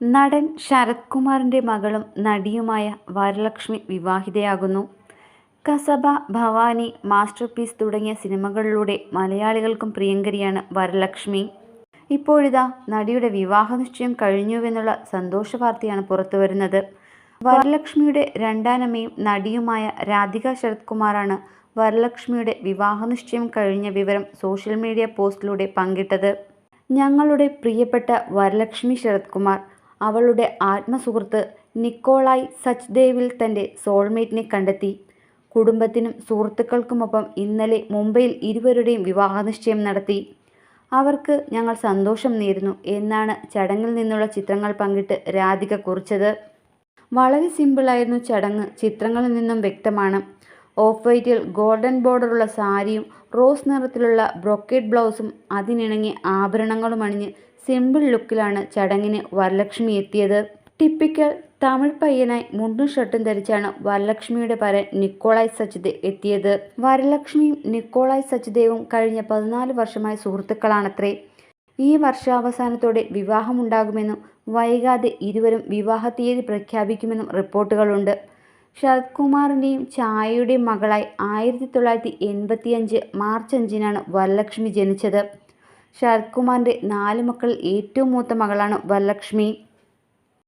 നടൻ ശരത് കുമാറിൻ്റെ മകളും നടിയുമായ വരലക്ഷ്മി വിവാഹിതയാകുന്നു. കസബ, ഭവാനി, മാസ്റ്റർപീസ് തുടങ്ങിയ സിനിമകളിലൂടെ മലയാളികൾക്കും പ്രിയങ്കരിയാണ് വരലക്ഷ്മി. ഇപ്പോഴിതാ നടിയുടെ വിവാഹനിശ്ചയം കഴിഞ്ഞുവെന്നുള്ള സന്തോഷവാർത്തയാണ് പുറത്തുവരുന്നത്. വരലക്ഷ്മിയുടെ രണ്ടാനമ്മയും നടിയുമായ രാധിക ശരത് കുമാറാണ് വരലക്ഷ്മിയുടെ വിവാഹനിശ്ചയം കഴിഞ്ഞ വിവരം സോഷ്യൽ മീഡിയ പോസ്റ്റിലൂടെ പങ്കിട്ടത്. ഞങ്ങളുടെ പ്രിയപ്പെട്ട വരലക്ഷ്മി ശരത് കുമാർ അവളുടെ ആത്മസുഹൃത്ത് നിക്കോളായ് സച്ദേവിൽ തൻ്റെ സോൾമേറ്റിനെ കണ്ടെത്തി. കുടുംബത്തിനും സുഹൃത്തുക്കൾക്കുമൊപ്പം ഇന്നലെ മുംബൈയിൽ ഇരുവരുടെയും വിവാഹനിശ്ചയം നടത്തി. അവർക്ക് ഞങ്ങൾ സന്തോഷം നേരുന്നു എന്നാണ് ചടങ്ങിൽ നിന്നുള്ള ചിത്രങ്ങൾ പങ്കിട്ട് രാധിക കുറിച്ചത്. വളരെ സിമ്പിളായിരുന്നു ചടങ്ങ്, ചിത്രങ്ങളിൽ നിന്നും വ്യക്തമാണ്. ഓഫ് വൈറ്റിൽ ഗോൾഡൻ ബോർഡറുള്ള സാരിയും റോസ് നിറത്തിലുള്ള ബ്രൊക്കേഡ് ബ്ലൗസും അതിനിണങ്ങിയ ആഭരണങ്ങളും അണിഞ്ഞ് സിമ്പിൾ ലുക്കിലാണ് ചടങ്ങിന് വരലക്ഷ്മി എത്തിയത്. ടിപ്പിക്കൽ തമിഴ് പയ്യനായി മുണ്ടും ഷർട്ടും ധരിച്ചാണ് വരലക്ഷ്മിയുടെ വരൻ നിക്കോളായ് സച്ദേവ് എത്തിയത്. വരലക്ഷ്മിയും നിക്കോളായ് സച്ദേവും കഴിഞ്ഞ 14 വർഷമായി സുഹൃത്തുക്കളാണത്രേ. ഈ വർഷാവസാനത്തോടെ വിവാഹമുണ്ടാകുമെന്നും വൈകാതെ ഇരുവരും വിവാഹ തീയതി പ്രഖ്യാപിക്കുമെന്നും റിപ്പോർട്ടുകളുണ്ട്. ശരത് കുമാറിൻ്റെയും ഛായയുടെയും മകളായി 1985 മാർച്ച് 5-നാണ് വരലക്ഷ്മി ജനിച്ചത്. ശരത് കുമാറിൻ്റെ 4 മക്കളിൽ ഏറ്റവും മൂത്ത മകളാണ് വരലക്ഷ്മി.